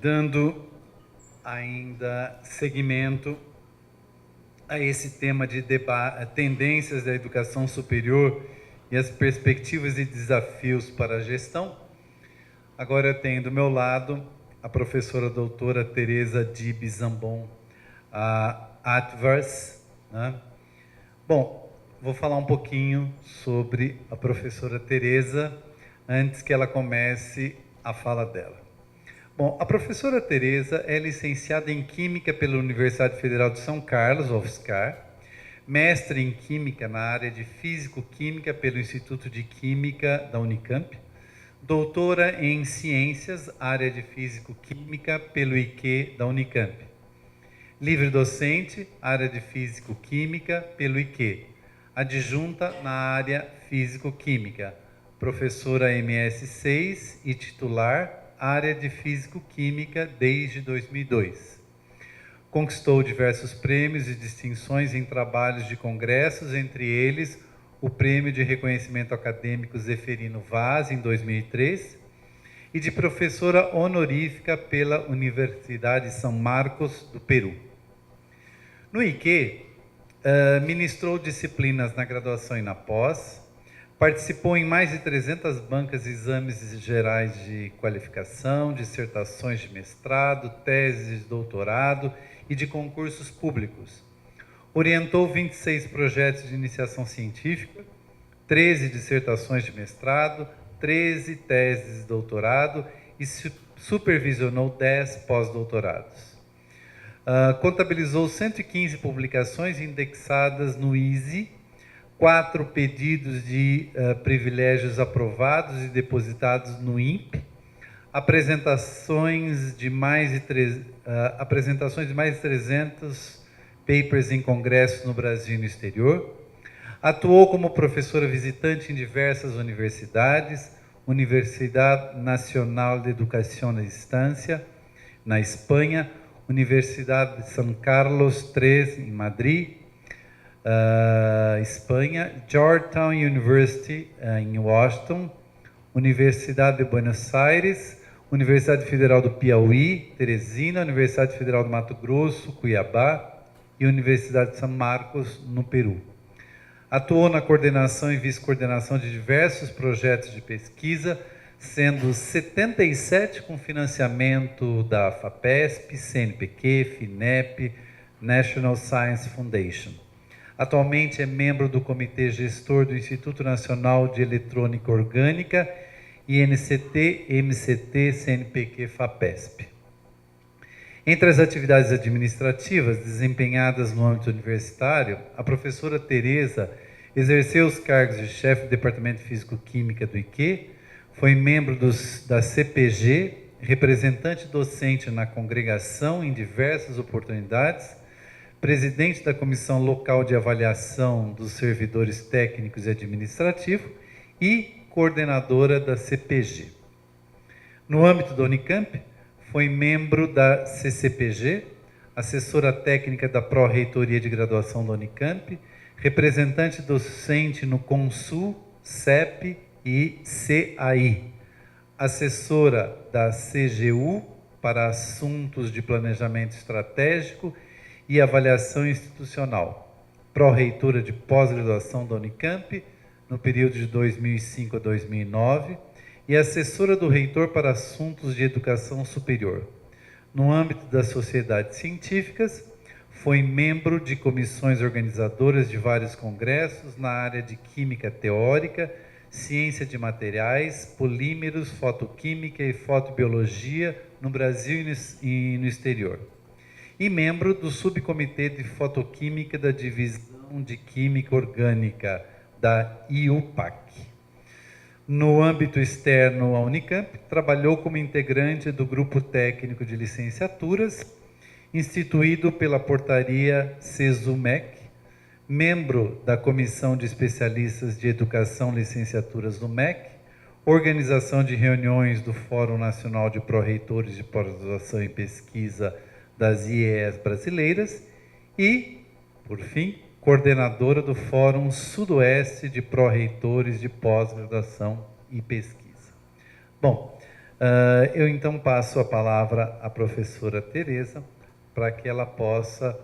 Dando ainda seguimento a esse tema de tendências da educação superior e as perspectivas e desafios para a gestão, agora eu tenho do meu lado a professora doutora Teresa Dib Zambon Atvars, né? Bom, vou falar um pouquinho sobre a professora Teresa antes que ela comece a fala dela. Bom, a professora Teresa é licenciada em Química pela Universidade Federal de São Carlos, UFSCar, mestre em Química na área de Físico-Química pelo Instituto de Química da Unicamp, doutora em Ciências, área de Físico-Química pelo IQ da Unicamp, livre docente, área de Físico-Química pelo IQ, adjunta na área Físico-Química, professora MS6 e titular área de Físico-Química desde 2002. Conquistou diversos prêmios e distinções em trabalhos de congressos, entre eles o Prêmio de Reconhecimento Acadêmico Zeferino Vaz, em 2003, e de professora honorífica pela Universidade São Marcos, do Peru. No IQ, ministrou disciplinas na graduação e na pós, participou em mais de 300 bancas de exames gerais de qualificação, dissertações de mestrado, teses de doutorado e de concursos públicos. Orientou 26 projetos de iniciação científica, 13 dissertações de mestrado, 13 teses de doutorado e supervisionou 10 pós-doutorados. Contabilizou 115 publicações indexadas no ISE, 4 pedidos de privilégios aprovados e depositados no INPE, apresentações de mais de 300 papers em congressos no Brasil e no exterior. Atuou como professora visitante em diversas universidades, Universidade Nacional de Educação à Distância, na Espanha, Universidade de São Carlos III, em Madrid, Espanha, Georgetown University, em Washington, Universidade de Buenos Aires, Universidade Federal do Piauí, Teresina, Universidade Federal do Mato Grosso, Cuiabá e Universidade de São Marcos, no Peru. Atuou na coordenação e vice-coordenação de diversos projetos de pesquisa, sendo 77 com financiamento da FAPESP, CNPq, FINEP, National Science Foundation. Atualmente é membro do Comitê Gestor do Instituto Nacional de Eletrônica Orgânica, INCT, MCT, CNPq, FAPESP. Entre as atividades administrativas desempenhadas no âmbito universitário, a professora Teresa exerceu os cargos de chefe do Departamento de Físico-Química do IQ, foi membro da CPG, representante docente na congregação em diversas oportunidades, presidente da Comissão Local de Avaliação dos Servidores Técnicos e Administrativos e coordenadora da CPG. No âmbito da Unicamp, foi membro da CCPG, assessora técnica da Pró-Reitoria de Graduação da Unicamp, representante docente no CONSUL, CEP e CAI, assessora da CGU para assuntos de planejamento estratégico e avaliação institucional, pró-reitora de pós-graduação da Unicamp, no período de 2005 a 2009, e assessora do reitor para assuntos de educação superior. No âmbito das sociedades científicas, foi membro de comissões organizadoras de vários congressos na área de química teórica, ciência de materiais, polímeros, fotoquímica e fotobiologia no Brasil e no exterior. E membro do subcomitê de fotoquímica da Divisão de Química Orgânica da IUPAC. No âmbito externo à Unicamp, trabalhou como integrante do Grupo Técnico de Licenciaturas, instituído pela portaria CESUMEC, membro da Comissão de Especialistas de Educação e Licenciaturas do MEC, organização de reuniões do Fórum Nacional de Pró-Reitores de Pós-Graduação e Pesquisa das IES brasileiras e, por fim, coordenadora do Fórum Sudoeste de Pró-Reitores de Pós-Graduação e Pesquisa. Bom, Eu então passo a palavra à professora Tereza para que ela possa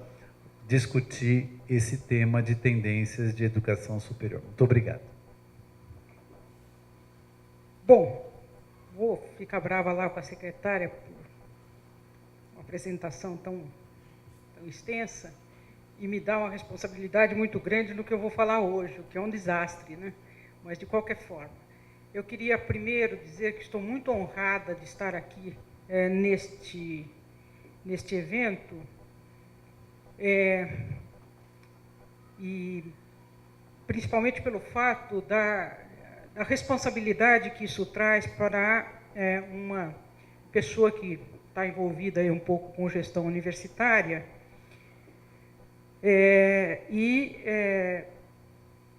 discutir esse tema de tendências de educação superior. Muito obrigado. Bom, vou ficar brava lá com a secretária por uma apresentação tão extensa e me dá uma responsabilidade muito grande no que eu vou falar hoje, o que é um desastre, né? Mas, de qualquer forma, eu queria primeiro dizer que estou muito honrada de estar aqui neste evento, e principalmente pelo fato da responsabilidade que isso traz para uma pessoa que está envolvida aí um pouco com gestão universitária,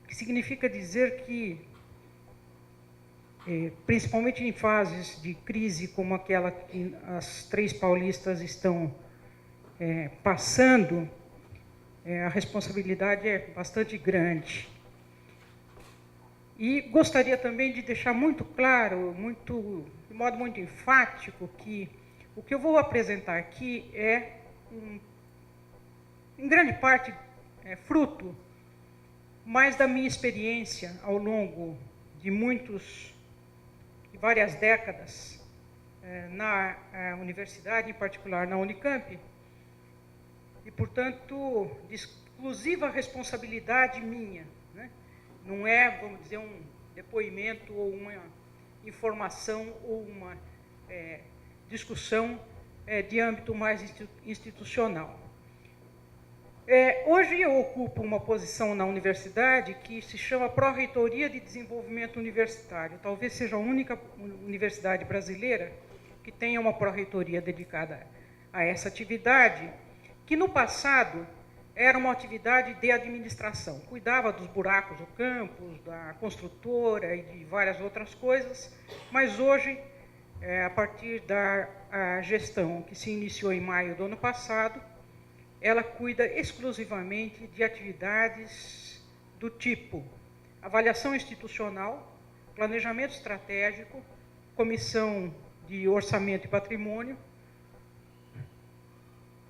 que significa dizer que, principalmente em fases de crise como aquela que as três paulistas estão passando, a responsabilidade é bastante grande. E gostaria também de deixar muito claro, de modo muito enfático, que o que eu vou apresentar aqui é, em grande parte, fruto mais da minha experiência ao longo de várias décadas na universidade, em particular na Unicamp, e, portanto, de exclusiva responsabilidade minha, né? Não é, vamos dizer, um depoimento ou uma informação ou uma discussão de âmbito mais institucional. Hoje eu ocupo uma posição na universidade que se chama Pró-Reitoria de Desenvolvimento Universitário. Talvez seja a única universidade brasileira que tenha uma pró-reitoria dedicada a essa atividade, que no passado era uma atividade de administração, cuidava dos buracos do campus, da construtora e de várias outras coisas, mas hoje, a partir da gestão que se iniciou em maio do ano passado, ela cuida exclusivamente de atividades do tipo avaliação institucional, planejamento estratégico, comissão de orçamento e patrimônio.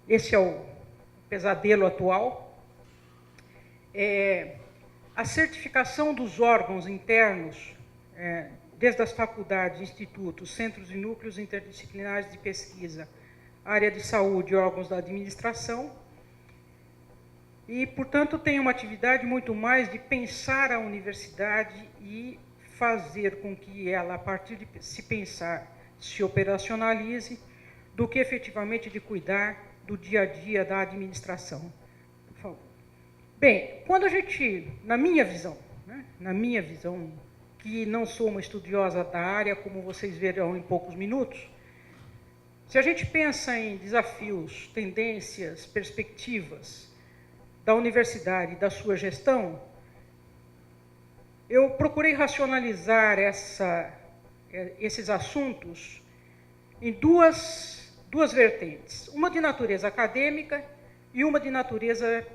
Esse é o pesadelo atual. A certificação dos órgãos internos, desde as faculdades, institutos, centros e núcleos interdisciplinares de pesquisa, área de saúde e órgãos da administração. E, portanto, tem uma atividade muito mais de pensar a universidade e fazer com que ela, a partir de se pensar, se operacionalize, do que efetivamente de cuidar do dia a dia da administração. Por favor. Bem, quando a gente, na minha visão, que não sou uma estudiosa da área, como vocês verão em poucos minutos, se a gente pensa em desafios, tendências, perspectivas da universidade e da sua gestão, eu procurei racionalizar esses assuntos em duas vertentes, uma de natureza acadêmica e uma de natureza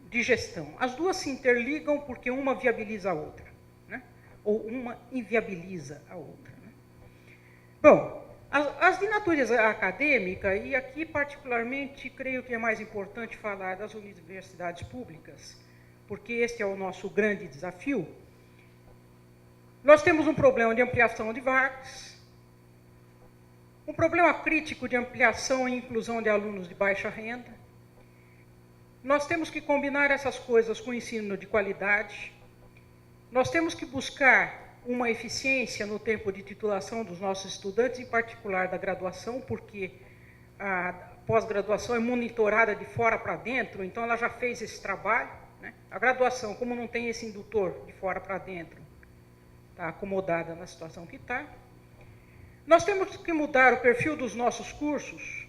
de gestão. As duas se interligam porque uma viabiliza a outra, né? Ou uma inviabiliza a outra, né? Bom, as de natureza acadêmica, e aqui particularmente creio que é mais importante falar das universidades públicas, porque este é o nosso grande desafio. Nós temos um problema de ampliação de vagas, um problema crítico de ampliação e inclusão de alunos de baixa renda. Nós temos que combinar essas coisas com o ensino de qualidade. Nós temos que buscar uma eficiência no tempo de titulação dos nossos estudantes, em particular da graduação, porque a pós-graduação é monitorada de fora para dentro, então ela já fez esse trabalho, né? A graduação, como não tem esse indutor de fora para dentro, está acomodada na situação que está. Nós temos que mudar o perfil dos nossos cursos,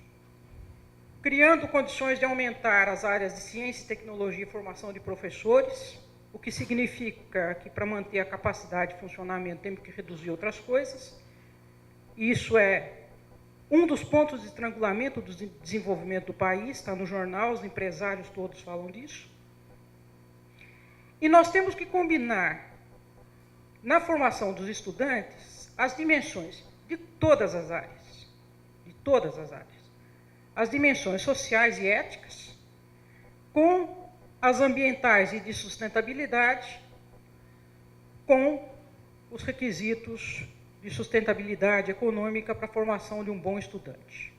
criando condições de aumentar as áreas de ciência, tecnologia e formação de professores, o que significa que, para manter a capacidade de funcionamento, temos que reduzir outras coisas. Isso é um dos pontos de estrangulamento do desenvolvimento do país, está no jornal, os empresários todos falam disso. E nós temos que combinar, na formação dos estudantes, as dimensões de todas as áreas, as dimensões sociais e éticas, com as ambientais e de sustentabilidade, com os requisitos de sustentabilidade econômica para a formação de um bom estudante.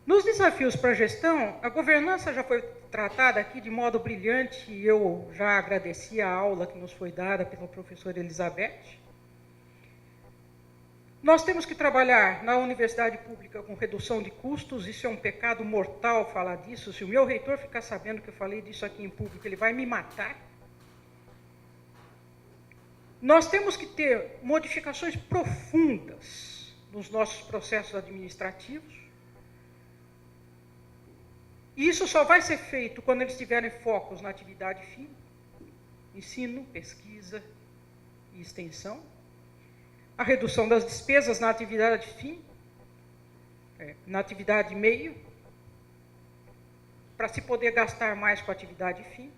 Nos desafios para a gestão, a governança já foi tratada aqui de modo brilhante, e eu já agradeci a aula que nos foi dada pela professora Elizabeth. Nós temos que trabalhar na universidade pública com redução de custos, isso é um pecado mortal falar disso. Se o meu reitor ficar sabendo que eu falei disso aqui em público, ele vai me matar. Nós temos que ter modificações profundas nos nossos processos administrativos. E isso só vai ser feito quando eles tiverem focos na atividade fim, ensino, pesquisa e extensão. A redução das despesas na atividade fim, na atividade meio, para se poder gastar mais com a atividade fim.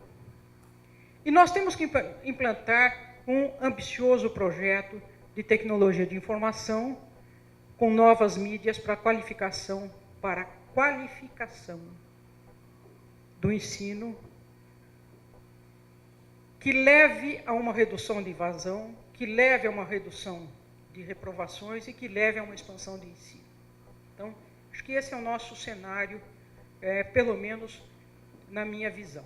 E nós temos que implantar um ambicioso projeto de tecnologia de informação com novas mídias para qualificação do ensino, que leve a uma redução de evasão, que leve a uma redução de reprovações e que leve a uma expansão de ensino. Então, acho que esse é o nosso cenário, pelo menos na minha visão.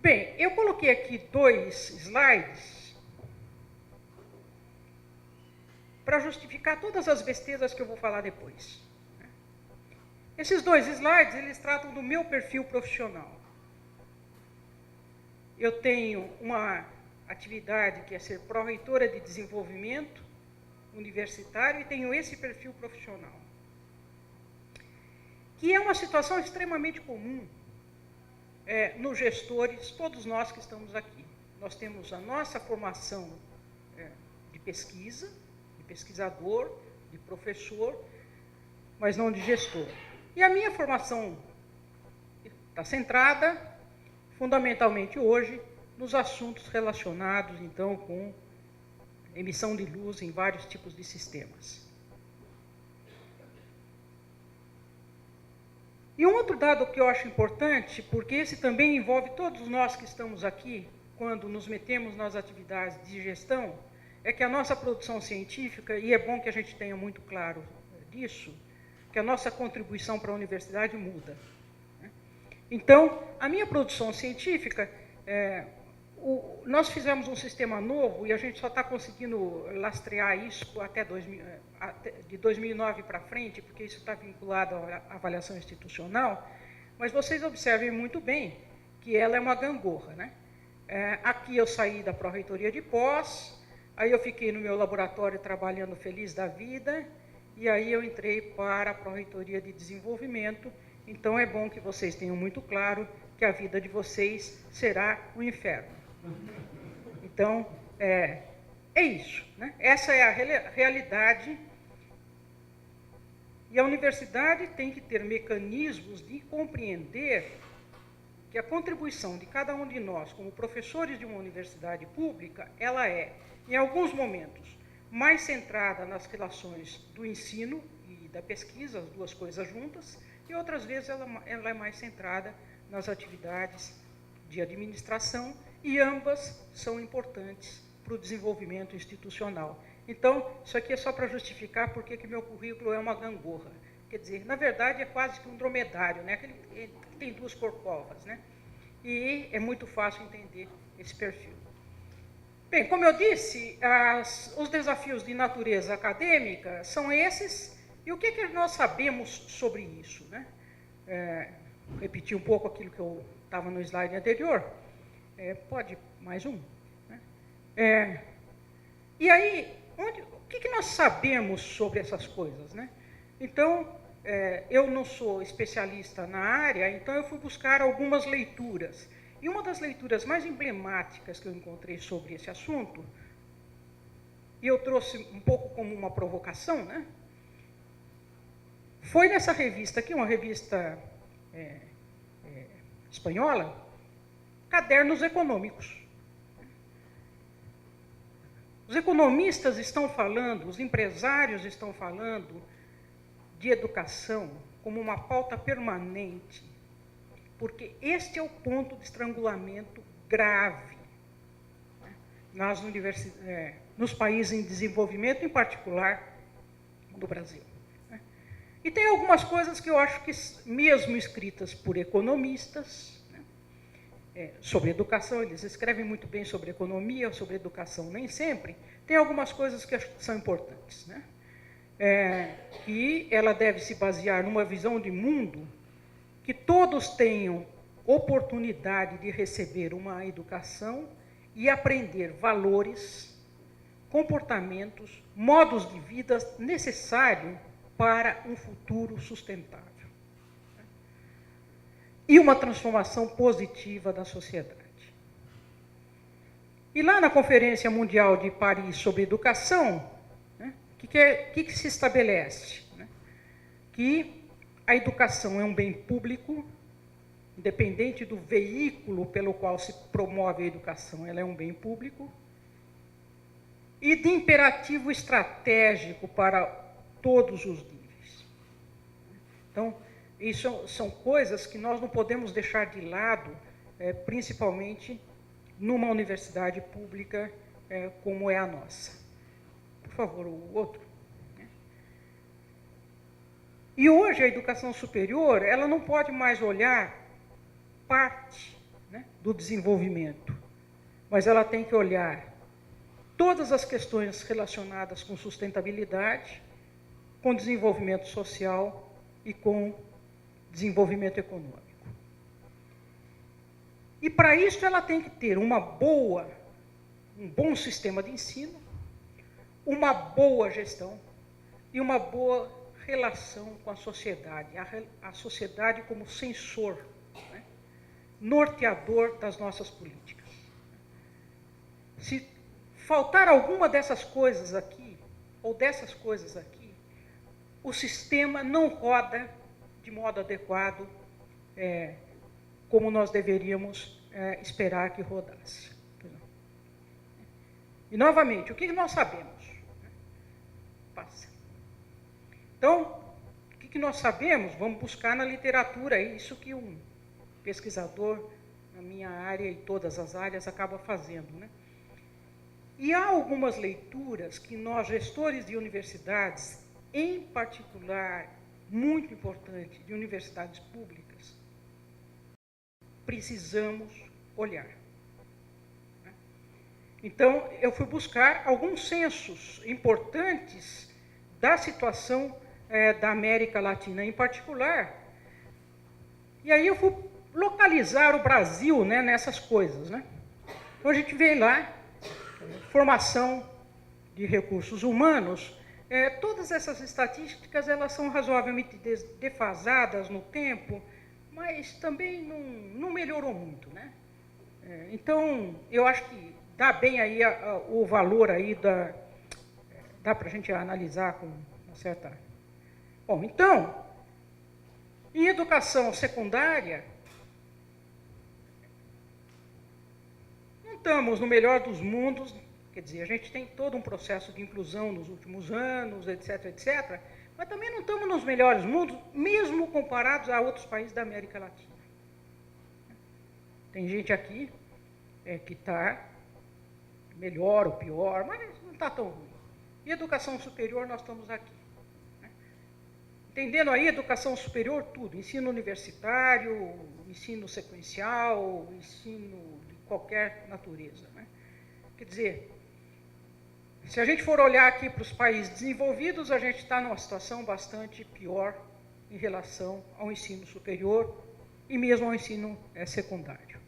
Bem, eu coloquei aqui 2 slides para justificar todas as besteiras que eu vou falar depois. Esses 2 slides, eles tratam do meu perfil profissional. Eu tenho uma atividade que é ser pró-reitora de desenvolvimento universitário e tenho esse perfil profissional, que é uma situação extremamente comum nos gestores, todos nós que estamos aqui. Nós temos a nossa formação de pesquisa, de pesquisador, de professor, mas não de gestor. E a minha formação está centrada, fundamentalmente hoje, nos assuntos relacionados, então, com emissão de luz em vários tipos de sistemas. E um outro dado que eu acho importante, porque esse também envolve todos nós que estamos aqui, quando nos metemos nas atividades de gestão, é que a nossa produção científica, e é bom que a gente tenha muito claro disso, que a nossa contribuição para a universidade muda. Então, a minha produção científica, nós fizemos um sistema novo e a gente só está conseguindo lastrear isso até de 2009 para frente, porque isso está vinculado à avaliação institucional, mas vocês observem muito bem que ela é uma gangorra, né? Aqui eu saí da pró-reitoria de pós, aí eu fiquei no meu laboratório trabalhando feliz da vida, e aí eu entrei para a pró-reitoria de desenvolvimento. Então é bom que vocês tenham muito claro que a vida de vocês será um inferno. Então, é isso, né? Essa é a realidade. E a universidade tem que ter mecanismos de compreender que a contribuição de cada um de nós, como professores de uma universidade pública, ela é, em alguns momentos, mais centrada nas relações do ensino e da pesquisa, as duas coisas juntas, e outras vezes ela é mais centrada nas atividades de administração, e ambas são importantes para o desenvolvimento institucional. Então, isso aqui é só para justificar porque que meu currículo é uma gangorra. Quer dizer, na verdade, é quase que um dromedário, né? Ele tem 2 corcovas, né? E é muito fácil entender esse perfil. Bem, como eu disse, os desafios de natureza acadêmica são esses, e o que nós sabemos sobre isso, né? Repetir um pouco aquilo que eu estava no slide anterior. Pode mais um? Né? E aí, o que nós sabemos sobre essas coisas, né? Então, eu não sou especialista na área, então eu fui buscar algumas leituras. E uma das leituras mais emblemáticas que eu encontrei sobre esse assunto, e eu trouxe um pouco como uma provocação, né? Foi nessa revista aqui, uma revista espanhola, Cadernos Econômicos. Os economistas estão falando, os empresários estão falando de educação como uma pauta permanente, porque este é o ponto de estrangulamento grave, né, nos países em desenvolvimento, em particular no Brasil. Né. E tem algumas coisas que eu acho que, mesmo escritas por economistas, sobre educação, eles escrevem muito bem sobre economia, sobre educação nem sempre, tem algumas coisas que são importantes, né? Que ela deve se basear numa visão de mundo que todos tenham oportunidade de receber uma educação e aprender valores, comportamentos, modos de vida necessários para um futuro sustentável. E uma transformação positiva da sociedade. E lá na Conferência Mundial de Paris sobre Educação, né, que se estabelece? Né? Que a educação é um bem público, independente do veículo pelo qual se promove a educação, ela é um bem público, e de imperativo estratégico para todos os níveis. Então, isso são coisas que nós não podemos deixar de lado, principalmente numa universidade pública como é a nossa. Por favor, o outro. E hoje a educação superior, ela não pode mais olhar parte, né, do desenvolvimento, mas ela tem que olhar todas as questões relacionadas com sustentabilidade, com desenvolvimento social e com desenvolvimento econômico. E para isso ela tem que ter um bom sistema de ensino, uma boa gestão e uma boa relação com a sociedade. A sociedade como sensor, né, norteador das nossas políticas. Se faltar alguma dessas coisas aqui, ou dessas coisas aqui, o sistema não roda de modo adequado, como nós deveríamos esperar que rodasse. E, novamente, o que nós sabemos? Passa. Então, o que nós sabemos? Vamos buscar na literatura isso que um pesquisador na minha área e todas as áreas acaba fazendo, né? E há algumas leituras que nós, gestores de universidades, em particular, muito importante, de universidades públicas, precisamos olhar. Então, eu fui buscar alguns censos importantes da situação da América Latina em particular, e aí eu fui localizar o Brasil, né, nessas coisas. Né? Então, a gente vê lá, formação de recursos humanos. Todas essas estatísticas elas são razoavelmente defasadas no tempo, mas também não melhorou muito. Né? Então, eu acho que dá bem aí o valor aí dá para a gente analisar com uma certa... Bom, então, em educação secundária, não estamos no melhor dos mundos. Quer dizer, a gente tem todo um processo de inclusão nos últimos anos, etc., etc., mas também não estamos nos melhores mundos, mesmo comparados a outros países da América Latina. Tem gente aqui que está melhor ou pior, mas não está tão ruim. E educação superior, nós estamos aqui. Né? Entendendo aí educação superior, tudo, ensino universitário, ensino sequencial, ensino de qualquer natureza. Né? Quer dizer, se a gente for olhar aqui para os países desenvolvidos, a gente está numa situação bastante pior em relação ao ensino superior e mesmo ao ensino secundário.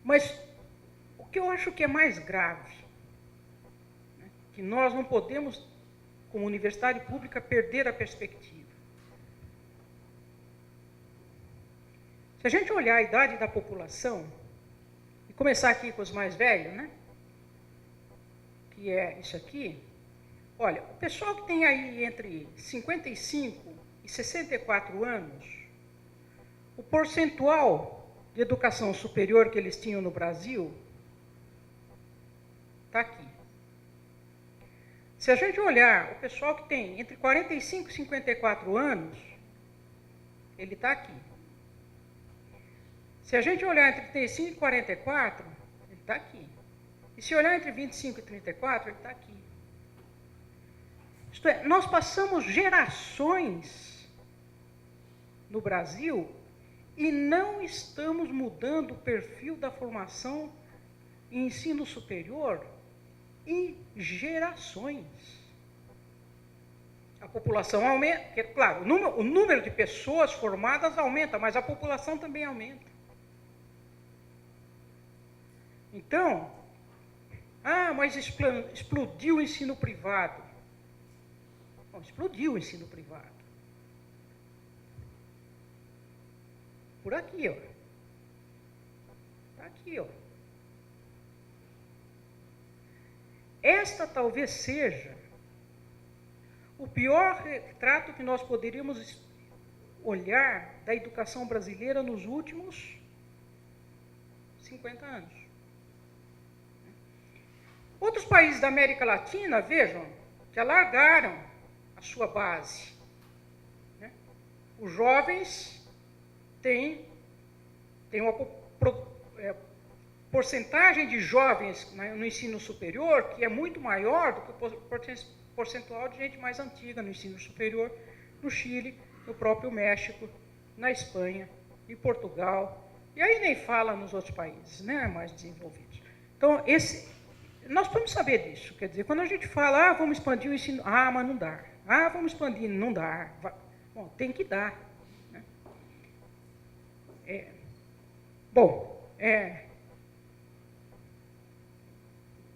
Mas o que eu acho que é mais grave, né, que nós não podemos, como universidade pública, perder a perspectiva. Se a gente olhar a idade da população, começar aqui com os mais velhos, né? Que é isso aqui. Olha, o pessoal que tem aí entre 55 e 64 anos, o percentual de educação superior que eles tinham no Brasil Se a gente olhar o pessoal que tem entre 45 e 54 anos, ele está aqui. Se a gente olhar entre 35 e 44, ele está aqui. E se olhar entre 25 e 34, ele está aqui. Isto é, nós passamos gerações no Brasil e não estamos mudando o perfil da formação em ensino superior em gerações. A população aumenta, claro, o número de pessoas formadas aumenta, mas a população também aumenta. Então, mas explodiu o ensino privado. Bom, explodiu o ensino privado. Por aqui, ó. Está aqui, ó. Esta talvez seja o pior retrato que nós poderíamos olhar da educação brasileira nos últimos 50 anos. Outros países da América Latina, vejam, que alargaram a sua base. Né? Os jovens têm uma porcentagem de jovens no ensino superior que é muito maior do que o percentual de gente mais antiga no ensino superior, no Chile, no próprio México, na Espanha, em Portugal, e aí nem fala nos outros países, né, mais desenvolvidos. Então, nós precisamos saber disso, quer dizer, quando a gente fala, vamos expandir o ensino, mas não dá, vamos expandir, não dá, bom, tem que dar. Né?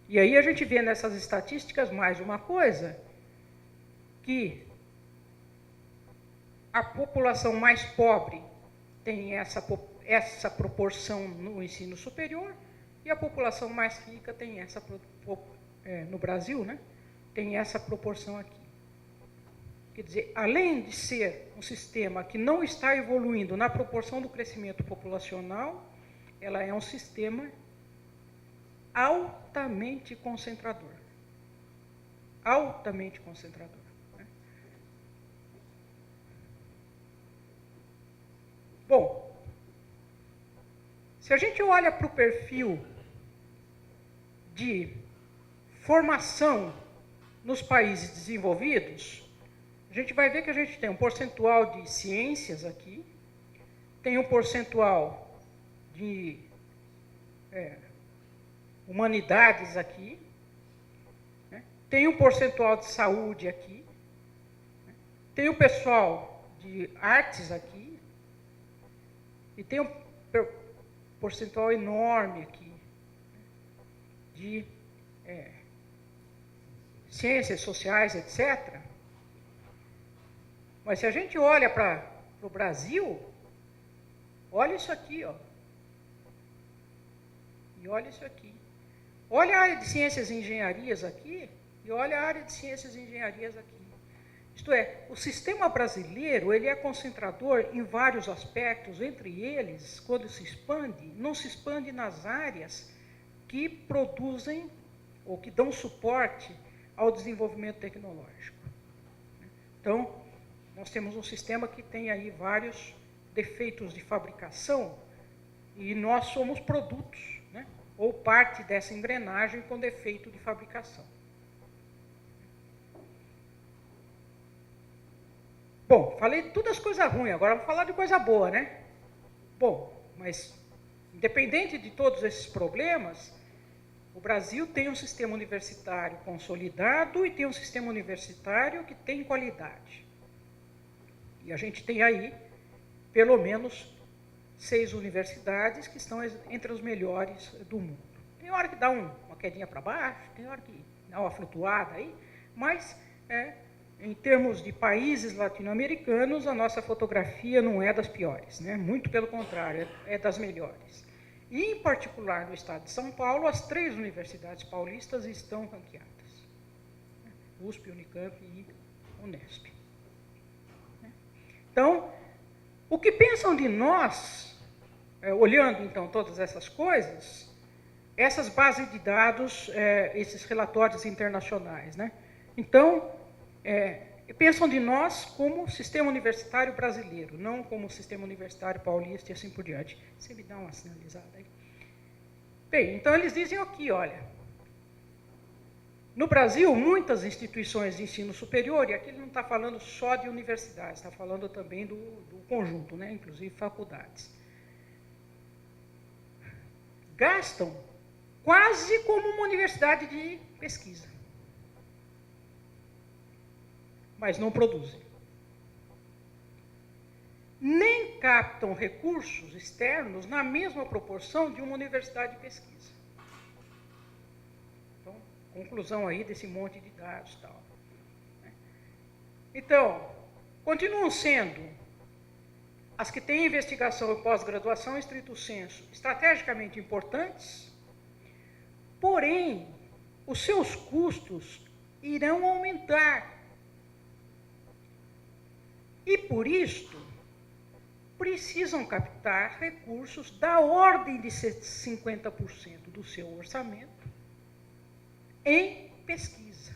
E aí a gente vê nessas estatísticas mais uma coisa, que a população mais pobre tem essa proporção no ensino superior e a população mais rica tem essa, no Brasil, né, tem essa proporção aqui. Quer dizer, além de ser um sistema que não está evoluindo na proporção do crescimento populacional, ela é um sistema altamente concentrador. Altamente concentrador. Né? Bom, se a gente olha para o perfil de formação nos países desenvolvidos, a gente vai ver que a gente tem um percentual de ciências aqui, tem um percentual de humanidades aqui, né? Tem um percentual de saúde aqui, né? Tem o pessoal de artes aqui, e tem um percentual enorme aqui de ciências sociais, etc. Mas se a gente olha para o Brasil, olha isso aqui, ó. E olha isso aqui. Olha a área de ciências e engenharias aqui, e olha a área de ciências e engenharias aqui. Isto é, o sistema brasileiro, ele é concentrador em vários aspectos, entre eles, quando se expande, não se expande nas áreas que produzem ou que dão suporte ao desenvolvimento tecnológico. Então, nós temos um sistema que tem aí vários defeitos de fabricação e nós somos produtos, né? Ou parte dessa engrenagem com defeito de fabricação. Bom, falei todas as coisas ruins, agora vou falar de coisa boa, né? Bom, mas independente de todos esses problemas, o Brasil tem um sistema universitário consolidado e tem um sistema universitário que tem qualidade. E a gente tem aí, pelo menos, 6 universidades que estão entre as melhores do mundo. Tem hora que dá uma quedinha para baixo, tem hora que dá uma flutuada aí, mas em termos de países latino-americanos, a nossa fotografia não é das piores, né? Muito pelo contrário, é das melhores. E, em particular, no estado de São Paulo, as 3 universidades paulistas estão ranqueadas. USP, Unicamp e Unesp. Então, o que pensam de nós, olhando, então, todas essas coisas, essas bases de dados, esses relatórios internacionais, né? Então, pensam de nós como sistema universitário brasileiro, não como sistema universitário paulista e assim por diante. Você me dá uma sinalizada aí. Bem, então eles dizem aqui, olha, no Brasil, muitas instituições de ensino superior, e aqui ele não está falando só de universidades, está falando também do conjunto, né, inclusive faculdades, gastam quase como uma universidade de pesquisa, mas não produzem. Nem captam recursos externos na mesma proporção de uma universidade de pesquisa. Então, conclusão aí desse monte de dados e tal. Então, continuam sendo as que têm investigação e pós-graduação, estrito sensu, estrategicamente importantes, porém, os seus custos irão aumentar. E, por isto, precisam captar recursos da ordem de 50% do seu orçamento em pesquisa.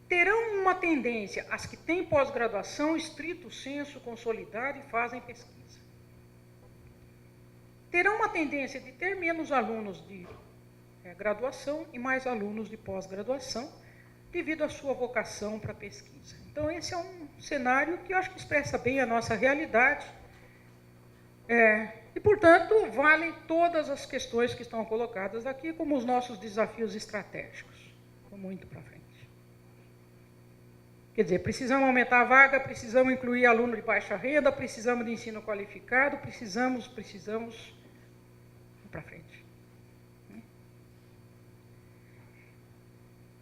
Terão uma tendência, as que têm pós-graduação, estrito sensu, consolidada e fazem pesquisa. Terão uma tendência de ter menos alunos de graduação e mais alunos de pós-graduação, devido à sua vocação para a pesquisa. Então, esse é um cenário que eu acho que expressa bem a nossa realidade. E, portanto, valem todas as questões que estão colocadas aqui como os nossos desafios estratégicos. Vamos muito para frente. Quer dizer, precisamos aumentar a vaga, precisamos incluir aluno de baixa renda, precisamos de ensino qualificado, precisamos para frente.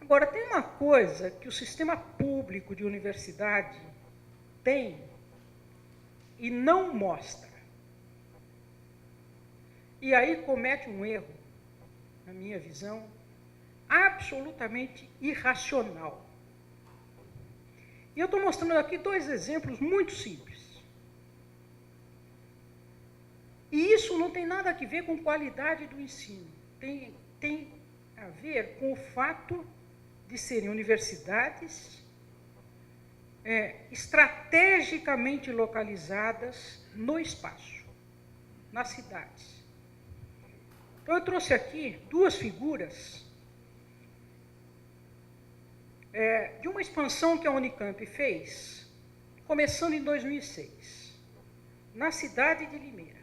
Agora, tem uma coisa que o sistema público de universidade tem e não mostra. E aí comete um erro, na minha visão, absolutamente irracional. E eu estou mostrando aqui 2 exemplos muito simples. E isso não tem nada a ver com qualidade do ensino. Tem a ver com o fato de serem universidades estrategicamente localizadas no espaço, nas cidades. Então, eu trouxe aqui 2 figuras de uma expansão que a Unicamp fez, começando em 2006, na cidade de Limeira.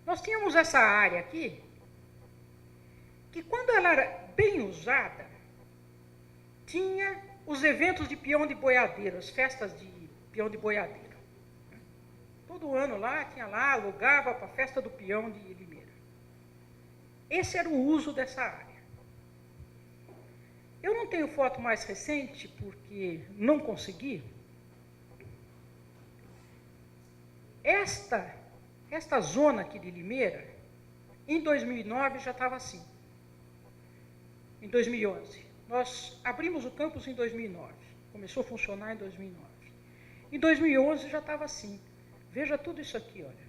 Nós tínhamos essa área aqui, que quando ela era bem usada, tinha os eventos de peão de boiadeiro, as festas de peão de boiadeiro. Todo ano lá, tinha lá, alugava para a festa do peão de Limeira. Esse era o uso dessa área. Eu não tenho foto mais recente, porque não consegui. Esta zona aqui de Limeira, em 2009 já estava assim. Em 2011. Nós abrimos o campus em 2009. Começou a funcionar em 2009. Em 2011 já estava assim. Veja tudo isso aqui, olha.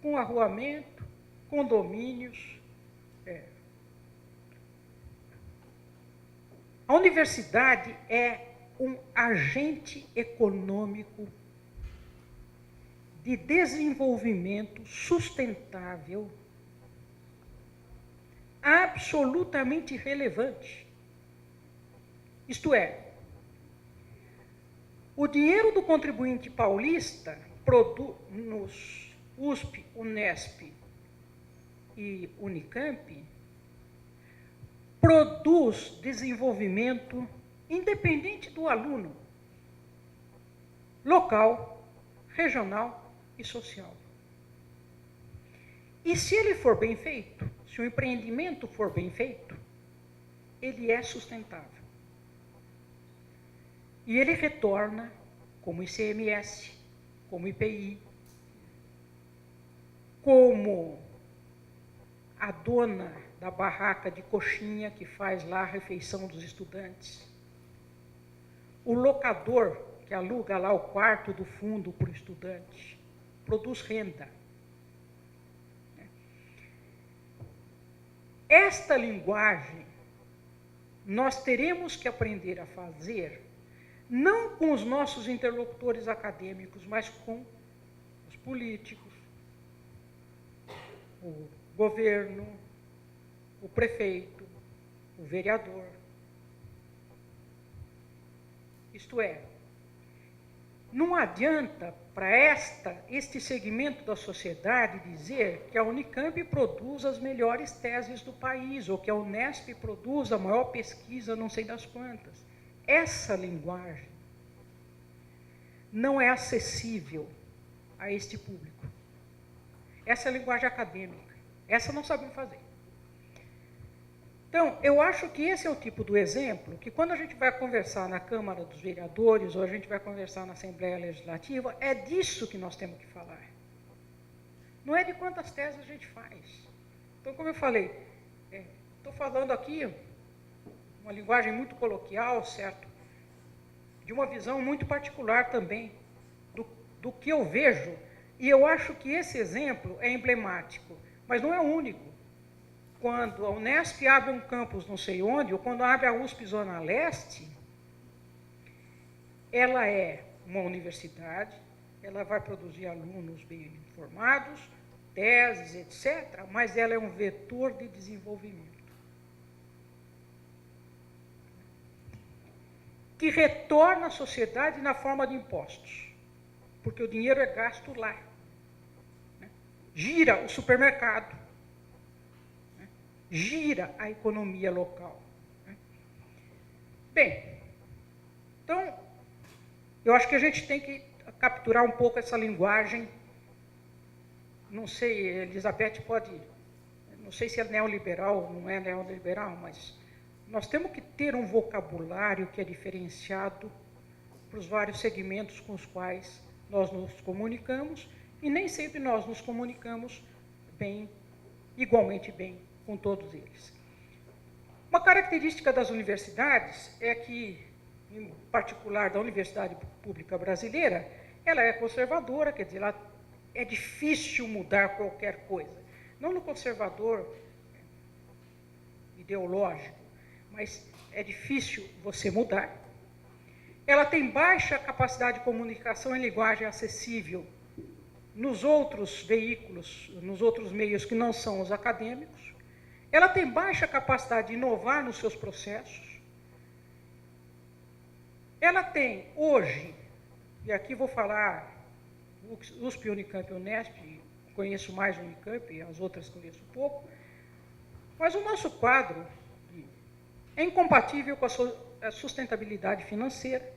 Com arruamento, condomínios. A universidade é um agente econômico de desenvolvimento sustentável absolutamente relevante. Isto é, o dinheiro do contribuinte paulista nos USP, Unesp e Unicamp produz desenvolvimento independente do aluno, local, regional e social. E se ele for bem feito, se o empreendimento for bem feito, ele é sustentável. E ele retorna como ICMS, como IPI, como a dona da barraca de coxinha que faz lá a refeição dos estudantes, o locador que aluga lá o quarto do fundo para o estudante, produz renda. esta linguagem nós teremos que aprender a fazer, não com os nossos interlocutores acadêmicos, mas com os políticos, o governo, o prefeito, o vereador. Isto é, não adianta para este segmento da sociedade dizer que a Unicamp produz as melhores teses do país, ou que a Unesp produz a maior pesquisa não sei das quantas. Essa linguagem não é acessível a este público. Essa é a linguagem acadêmica. Essa não sabemos fazer. Então, eu acho que esse é o tipo do exemplo que, quando a gente vai conversar na Câmara dos Vereadores ou a gente vai conversar na Assembleia Legislativa, é disso que nós temos que falar. Não é de quantas teses a gente faz. Então, como eu falei, estou falando aqui uma linguagem muito coloquial, certo? De uma visão muito particular também do que eu vejo, e eu acho que esse exemplo é emblemático, mas não é o único. Quando a Unesp abre um campus não sei onde, ou quando abre a USP Zona Leste, ela é uma universidade, ela vai produzir alunos bem informados, teses, etc., mas ela é um vetor de desenvolvimento. Que retorna à sociedade na forma de impostos, porque o dinheiro é gasto lá. Gira o supermercado, gira a economia local. Bem, então, eu acho que a gente tem que capturar um pouco essa linguagem. Não sei, Elizabeth pode, não sei se é neoliberal ou não é neoliberal, mas nós temos que ter um vocabulário que é diferenciado para os vários segmentos com os quais nós nos comunicamos, e nem sempre nós nos comunicamos bem, igualmente bem, com todos eles. Uma característica das universidades é que, em particular da Universidade Pública Brasileira, ela é conservadora, quer dizer, é difícil mudar qualquer coisa. Não no conservador ideológico, mas é difícil você mudar. Ela tem baixa capacidade de comunicação em linguagem acessível nos outros veículos, nos outros meios que não são os acadêmicos. Ela tem baixa capacidade de inovar nos seus processos. Ela tem, hoje, e aqui vou falar USP, Unicamp e Unesp, conheço mais o Unicamp, as outras conheço pouco, mas o nosso quadro é incompatível com a sustentabilidade financeira.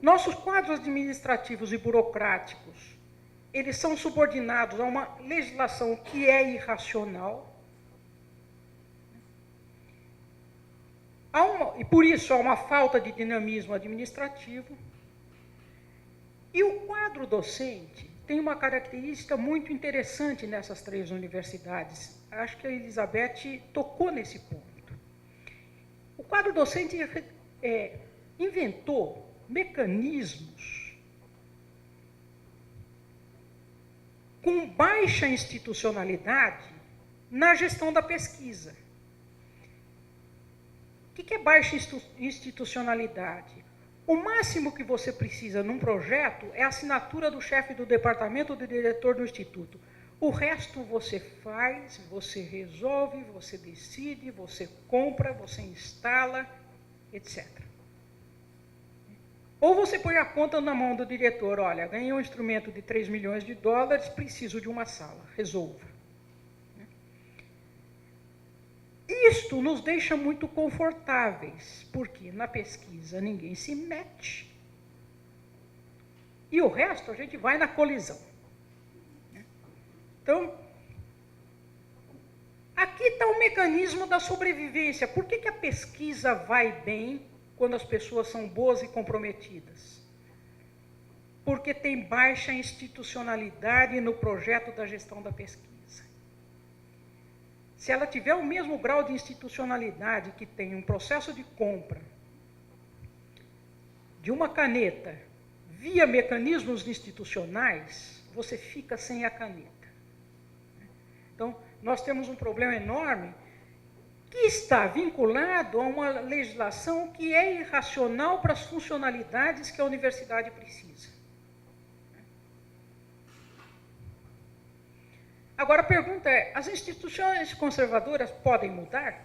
Nossos quadros administrativos e burocráticos, eles são subordinados a uma legislação que é irracional. E por isso há uma falta de dinamismo administrativo. E o quadro docente tem uma característica muito interessante nessas três universidades. Acho que a Elizabeth tocou nesse ponto. O quadro docente inventou mecanismos com baixa institucionalidade na gestão da pesquisa. O que é baixa institucionalidade? O máximo que você precisa num projeto é a assinatura do chefe do departamento ou do diretor do instituto. O resto você faz, você resolve, você decide, você compra, você instala, etc. Ou você põe a conta na mão do diretor, olha, ganhei um instrumento de 3 milhões de dólares, preciso de uma sala, resolva. Isto nos deixa muito confortáveis, porque na pesquisa ninguém se mete. E o resto a gente vai na colisão. Então, aqui está o mecanismo da sobrevivência. Por que a pesquisa vai bem quando as pessoas são boas e comprometidas? Porque tem baixa institucionalidade no projeto da gestão da pesquisa. Se ela tiver o mesmo grau de institucionalidade que tem um processo de compra de uma caneta via mecanismos institucionais, você fica sem a caneta. Então, nós temos um problema enorme que está vinculado a uma legislação que é irracional para as funcionalidades que a universidade precisa. Agora a pergunta é, as instituições conservadoras podem mudar?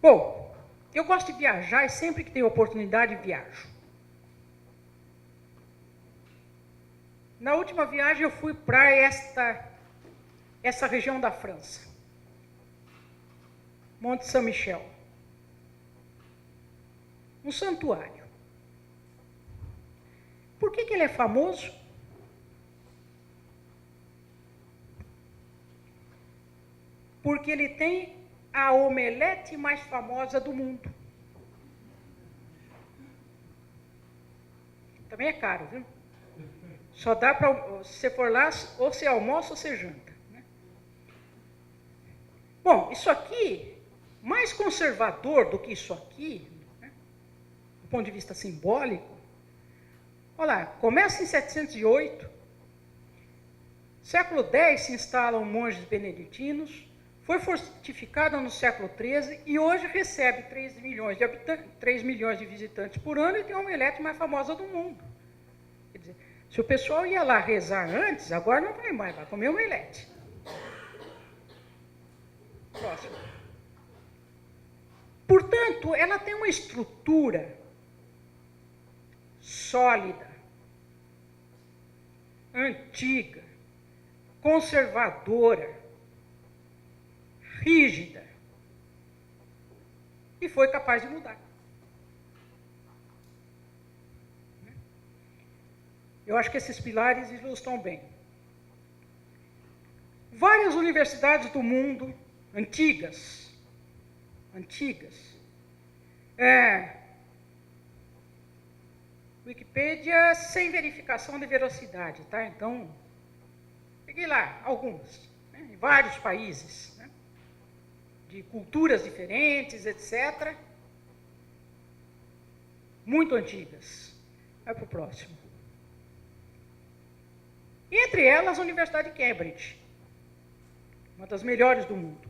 Bom, eu gosto de viajar e sempre que tenho oportunidade viajo. Na última viagem eu fui para essa região da França, Monte Saint-Michel, um santuário. Por que ele é famoso? Porque ele tem a omelete mais famosa do mundo. Também é caro, viu? Só dá para, se você for lá, ou você almoça ou você janta. Né? Bom, isso aqui, mais conservador do que isso aqui, né, do ponto de vista simbólico, olha lá, começa em 708, século X se instalam monges beneditinos, foi fortificada no século XIII e hoje recebe 3 milhões de visitantes por ano e tem a omelete mais famosa do mundo. Quer dizer, se o pessoal ia lá rezar antes, agora não vai mais, vai comer omelete. Próximo. Portanto, ela tem uma estrutura sólida, antiga, conservadora, rígida, e foi capaz de mudar. Eu acho que esses pilares ilustram bem. Várias universidades do mundo, antigas, Wikipédia sem verificação de veracidade, tá? Então, peguei lá algumas, né, em vários países, né, de culturas diferentes, etc. Muito antigas. Vai para o próximo. Entre elas, a Universidade de Cambridge, uma das melhores do mundo.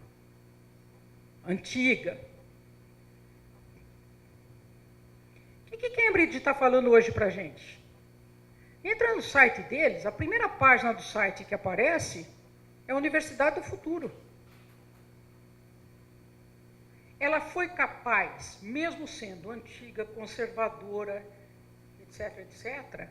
Antiga. O que Cambridge está falando hoje para a gente? Entra no site deles, a primeira página do site que aparece é a Universidade do Futuro. Ela foi capaz, mesmo sendo antiga, conservadora, etc., etc.,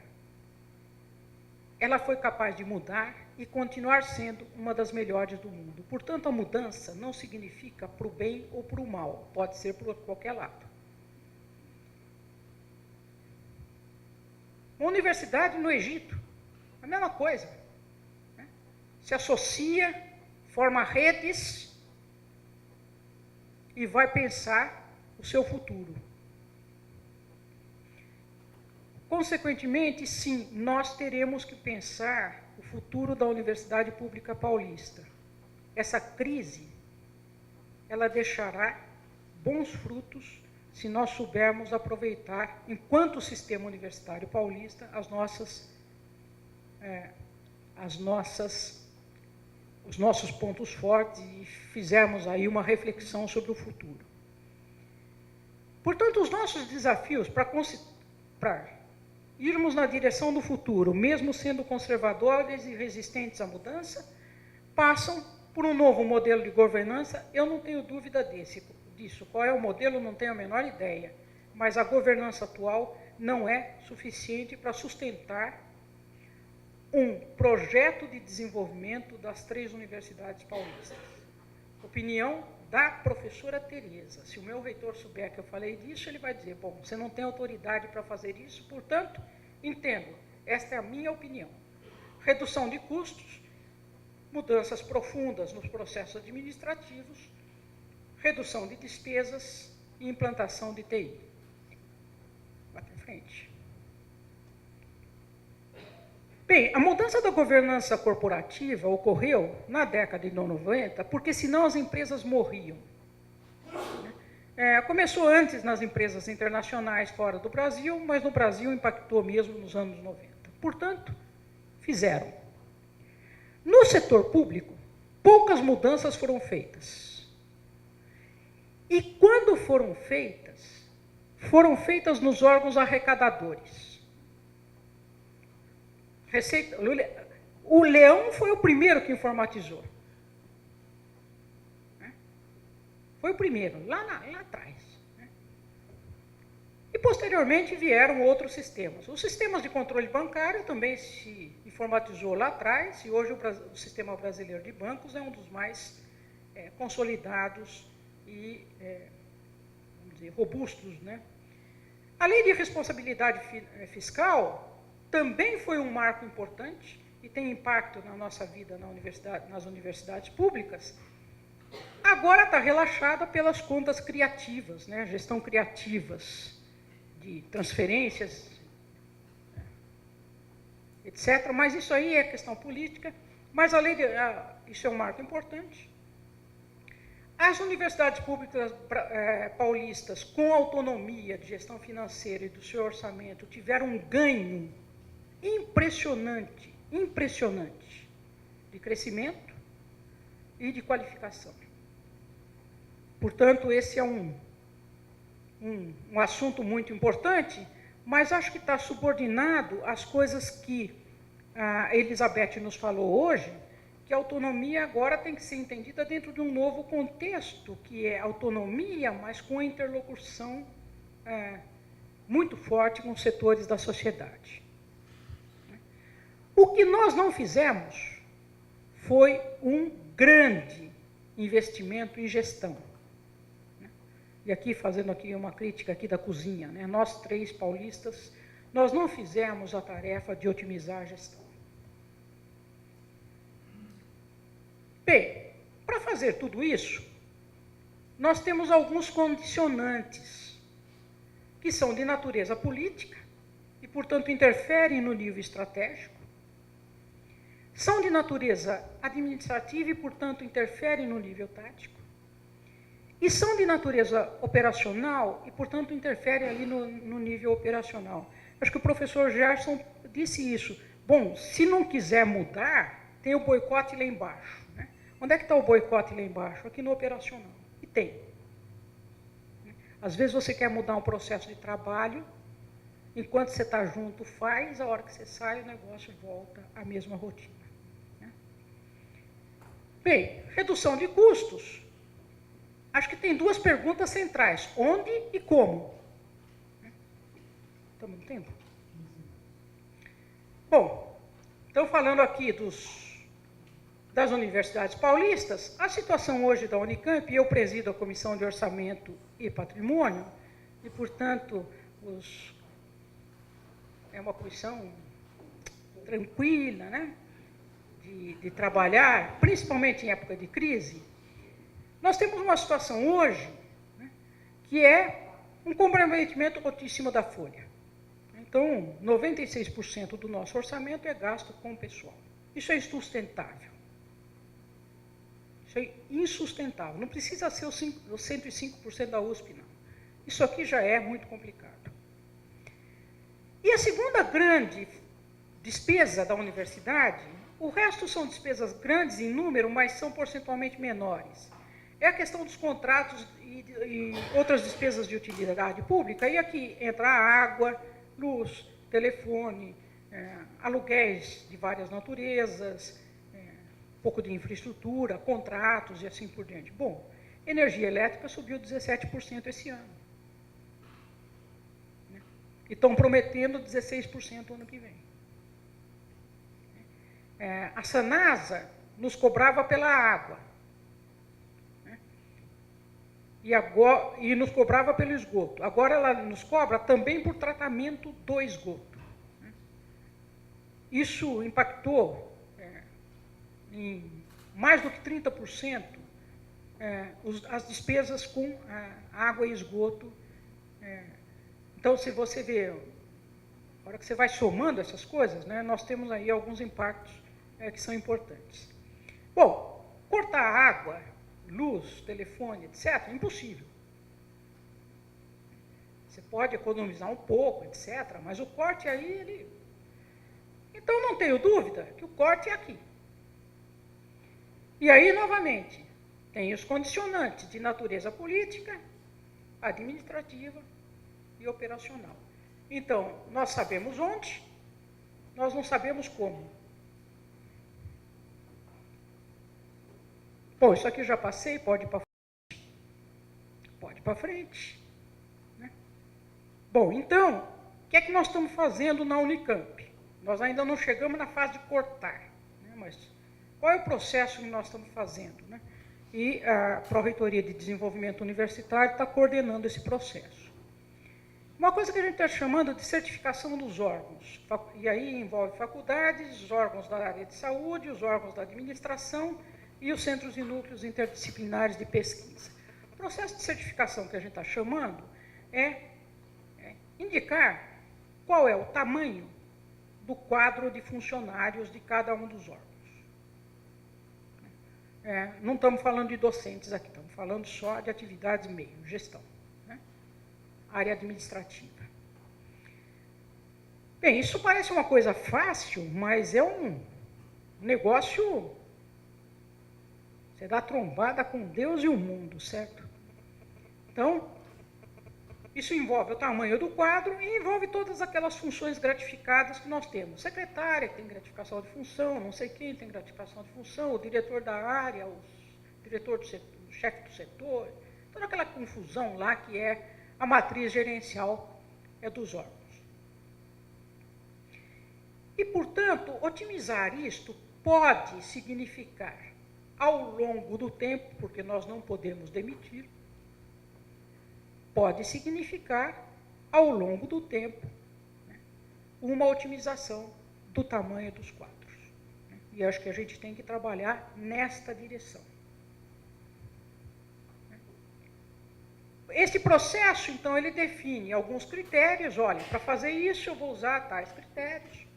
ela foi capaz de mudar e continuar sendo uma das melhores do mundo. Portanto, a mudança não significa para o bem ou para o mal, pode ser por qualquer lado. Uma universidade no Egito, a mesma coisa. Né? Se associa, forma redes e vai pensar o seu futuro. Consequentemente, sim, nós teremos que pensar o futuro da Universidade Pública Paulista. Essa crise, ela deixará bons frutos se nós soubermos aproveitar, enquanto sistema universitário paulista, os nossos pontos fortes e fizermos aí uma reflexão sobre o futuro. Portanto, os nossos desafios para irmos na direção do futuro, mesmo sendo conservadores e resistentes à mudança, passam por um novo modelo de governança. Eu não tenho dúvida disso. Qual é o modelo, não tenho a menor ideia. Mas a governança atual não é suficiente para sustentar um projeto de desenvolvimento das 3 universidades paulistas. Opinião da professora Tereza. Se o meu reitor souber que eu falei disso, ele vai dizer, bom, você não tem autoridade para fazer isso, portanto, entendo, esta é a minha opinião. Redução de custos, mudanças profundas nos processos administrativos, redução de despesas e implantação de TI. Vai para frente. Bem, a mudança da governança corporativa ocorreu na década de 90, porque senão as empresas morriam. Começou antes nas empresas internacionais fora do Brasil, mas no Brasil impactou mesmo nos anos 90. Portanto, fizeram. No setor público, poucas mudanças foram feitas. E quando foram feitas nos órgãos arrecadadores. O Leão foi o primeiro que informatizou. Foi o primeiro, lá atrás. E, posteriormente, vieram outros sistemas. Os sistemas de controle bancário também se informatizou lá atrás, e hoje o sistema brasileiro de bancos é um dos mais consolidados e, vamos dizer, robustos, né? A lei de responsabilidade fiscal também foi um marco importante e tem impacto na nossa vida nas universidades públicas. Agora está relaxada pelas contas criativas, né? Gestão criativas de transferências, etc. Mas isso aí é questão política. Mas isso é um marco importante. As universidades públicas paulistas, com autonomia de gestão financeira e do seu orçamento, tiveram um ganho impressionante de crescimento e de qualificação. Portanto, esse é um assunto muito importante, mas acho que está subordinado às coisas que a Elizabeth nos falou hoje, que a autonomia agora tem que ser entendida dentro de um novo contexto, que é autonomia, mas com interlocução muito forte com os setores da sociedade. O que nós não fizemos foi um grande investimento em gestão. E aqui, fazendo aqui uma crítica aqui da cozinha, né? Nós três paulistas, nós não fizemos a tarefa de otimizar a gestão. Bem, para fazer tudo isso, nós temos alguns condicionantes, que são de natureza política, e, portanto, interferem no nível estratégico, são de natureza administrativa e, portanto, interferem no nível tático, e são de natureza operacional e, portanto, interferem ali no nível operacional. Acho que o professor Gerson disse isso. Bom, se não quiser mudar, tem o boicote lá embaixo. Né? Onde é que está o boicote lá embaixo? Aqui no operacional. E tem. Às vezes você quer mudar um processo de trabalho, enquanto você está junto, faz, a hora que você sai, o negócio volta à mesma rotina. Né? Bem, redução de custos. Acho que tem duas perguntas centrais. Onde e como? Estamos no tempo? Bom, então falando aqui das universidades paulistas, a situação hoje da Unicamp, eu presido a Comissão de Orçamento e Patrimônio, e, portanto, é uma comissão tranquila, né, de trabalhar, principalmente em época de crise. Nós temos uma situação hoje, né, que é um comprometimento altíssimo da folha. Então, 96% do nosso orçamento é gasto com o pessoal. Isso é insustentável. Isso é insustentável. Não precisa ser os 105% da USP, não. Isso aqui já é muito complicado. E a segunda grande despesa da universidade, o resto são despesas grandes em número, mas são percentualmente menores. É a questão dos contratos e outras despesas de utilidade pública. E aqui entra a água, luz, telefone, aluguéis de várias naturezas, um pouco de infraestrutura, contratos e assim por diante. Bom, energia elétrica subiu 17% esse ano. Né? E estão prometendo 16% ano que vem. A Sanasa nos cobrava pela água. E nos cobrava pelo esgoto. Agora ela nos cobra também por tratamento do esgoto. Isso impactou em mais do que 30% as despesas com água e esgoto. Então, se você vê, na hora que você vai somando essas coisas, né, nós temos aí alguns impactos que são importantes. Bom, cortar água, luz, telefone, etc., é impossível. Você pode economizar um pouco, etc., mas o corte aí, Então, não tenho dúvida que o corte é aqui. E aí, novamente, tem os condicionantes de natureza política, administrativa e operacional. Então, nós sabemos onde, nós não sabemos como. Bom, isso aqui eu já passei, pode ir para frente. Pode ir para frente. Né? Bom, então, o que é que nós estamos fazendo na Unicamp? Nós ainda não chegamos na fase de cortar, né? Mas qual é o processo que nós estamos fazendo? Né? E a Pró-Reitoria de Desenvolvimento Universitário está coordenando esse processo. Uma coisa que a gente está chamando de certificação dos órgãos, e aí envolve faculdades, os órgãos da área de saúde, os órgãos da administração e os centros e núcleos interdisciplinares de pesquisa. O processo de certificação que a gente está chamando é indicar qual é o tamanho do quadro de funcionários de cada um dos órgãos. Não estamos falando de docentes aqui, estamos falando só de atividades meio, gestão, né? Área administrativa. Bem, isso parece uma coisa fácil, mas é um negócio, você dá trombada com Deus e o mundo, certo? Então, isso envolve o tamanho do quadro e envolve todas aquelas funções gratificadas que nós temos. Secretária, que tem gratificação de função, não sei quem tem gratificação de função, o diretor da área, o diretor do setor, o chefe do setor, toda aquela confusão lá que é a matriz gerencial dos órgãos. E, portanto, otimizar isto pode significar, ao longo do tempo, porque nós não podemos demitir, pode significar, ao longo do tempo, né, uma otimização do tamanho dos quadros. Né? E acho que a gente tem que trabalhar nesta direção. Esse processo, então, ele define alguns critérios. Olha, para fazer isso eu vou usar tais critérios.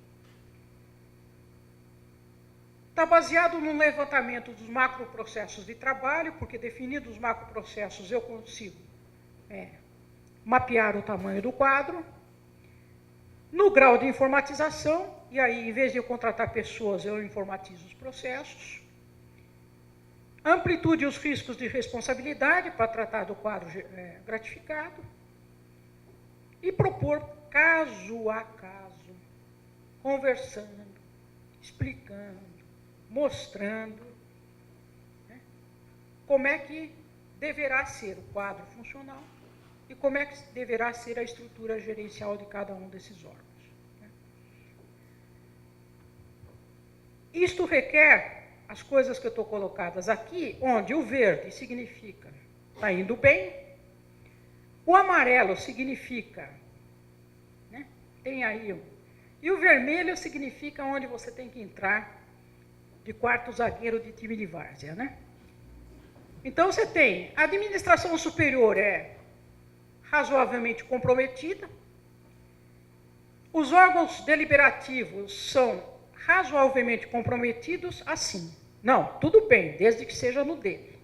Está baseado no levantamento dos macroprocessos de trabalho, porque definidos os macroprocessos eu consigo mapear o tamanho do quadro, no grau de informatização, e aí, em vez de eu contratar pessoas, eu informatizo os processos, amplitude e os riscos de responsabilidade para tratar do quadro gratificado, e propor caso a caso, conversando, explicando, mostrando, né, como é que deverá ser o quadro funcional e como é que deverá ser a estrutura gerencial de cada um desses órgãos. Né? Isto requer as coisas que eu estou colocadas aqui, onde o verde significa está indo bem, o amarelo significa, né, tem aí, e o vermelho significa onde você tem que entrar de quarto zagueiro de time de várzea, né? Então, você tem a administração superior razoavelmente comprometida, os órgãos deliberativos são razoavelmente comprometidos assim. Não, tudo bem, desde que seja no dele.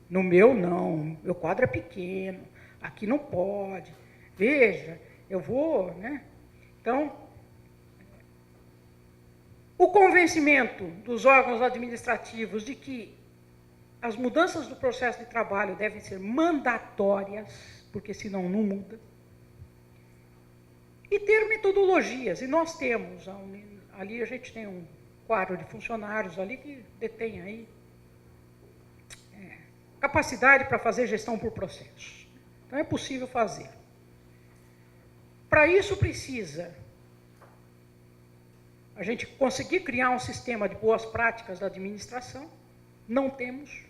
No meu, não, meu quadro é pequeno, aqui não pode. Veja, eu vou, né? Então, o convencimento dos órgãos administrativos de que as mudanças do processo de trabalho devem ser mandatórias, porque senão não muda. E ter metodologias, e nós temos, ali a gente tem um quadro de funcionários ali que detém aí capacidade para fazer gestão por processos. Então é possível fazer. Para isso precisa a gente conseguir criar um sistema de boas práticas da administração. Não temos.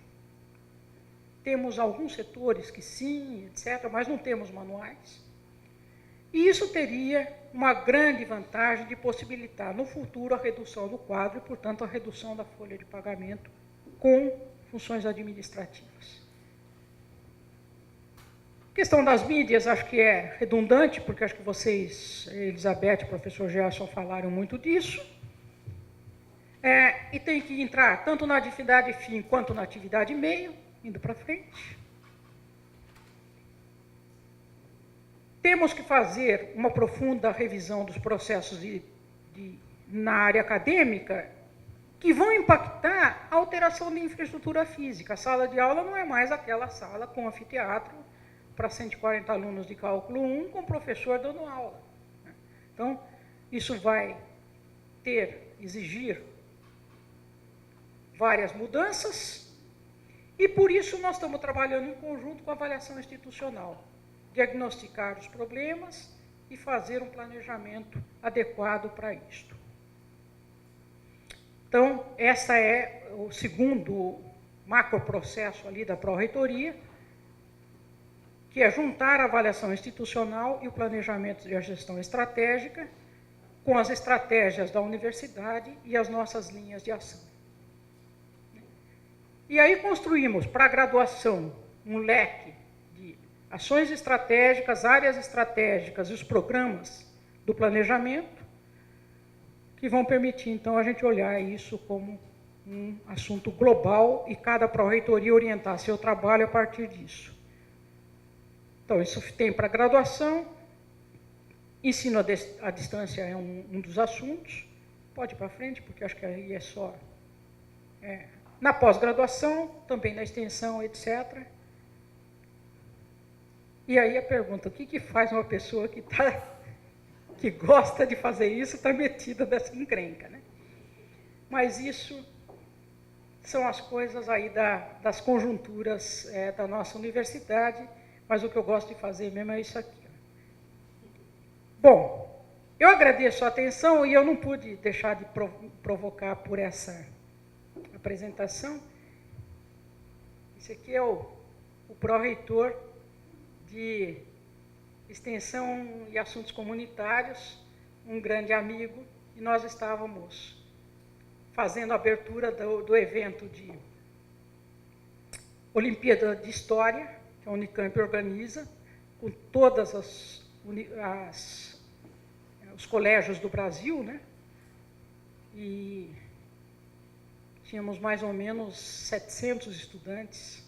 Temos alguns setores que sim, etc., mas não temos manuais. E isso teria uma grande vantagem de possibilitar, no futuro, a redução do quadro e, portanto, a redução da folha de pagamento com funções administrativas. A questão das mídias, acho que é redundante, porque acho que vocês, Elizabeth e o professor Gerson, falaram muito disso. E tem que entrar tanto na atividade fim quanto na atividade meio, indo para frente. Temos que fazer uma profunda revisão dos processos na área acadêmica, que vão impactar a alteração de infraestrutura física. A sala de aula não é mais aquela sala com anfiteatro para 140 alunos de cálculo 1 com o professor dando aula. Então, isso vai exigir várias mudanças, e por isso nós estamos trabalhando em conjunto com a avaliação institucional, diagnosticar os problemas e fazer um planejamento adequado para isto. Então, essa é o segundo macroprocesso ali da pró-reitoria, que é juntar a avaliação institucional e o planejamento de gestão estratégica com as estratégias da universidade e as nossas linhas de ação. E aí construímos para a graduação um leque de ações estratégicas, áreas estratégicas e os programas do planejamento, que vão permitir, então, a gente olhar isso como um assunto global e cada pró-reitoria orientar seu trabalho a partir disso. Então, isso tem para a graduação, ensino à distância é um dos assuntos, pode ir para frente, porque acho que aí é só... na pós-graduação, também na extensão, etc. E aí a pergunta, o que faz uma pessoa que gosta de fazer isso, está metida dessa encrenca, né? Mas isso são as coisas aí das conjunturas da nossa universidade, mas o que eu gosto de fazer mesmo é isso aqui. Bom, eu agradeço a atenção e eu não pude deixar de provocar por essa apresentação. Esse aqui é o pró-reitor de Extensão e Assuntos Comunitários, um grande amigo, e nós estávamos fazendo a abertura do evento de Olimpíada de História, que a Unicamp organiza, com todas os colégios do Brasil, né? E tínhamos mais ou menos 700 estudantes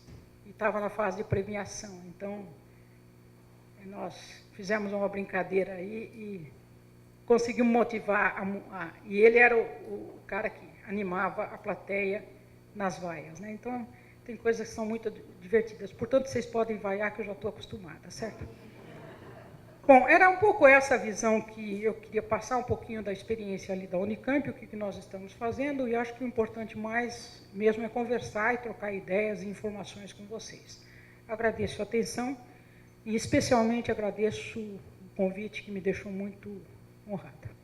e estava na fase de premiação. Então, nós fizemos uma brincadeira aí e conseguimos motivar, e ele era o cara que animava a plateia nas vaias, né? Então, tem coisas que são muito divertidas. Portanto, vocês podem vaiar, que eu já estou acostumada, certo? Bom, era um pouco essa visão que eu queria passar, um pouquinho da experiência ali da Unicamp, o que nós estamos fazendo, e acho que o importante mais mesmo é conversar e trocar ideias e informações com vocês. Agradeço a atenção e especialmente agradeço o convite, que me deixou muito honrada.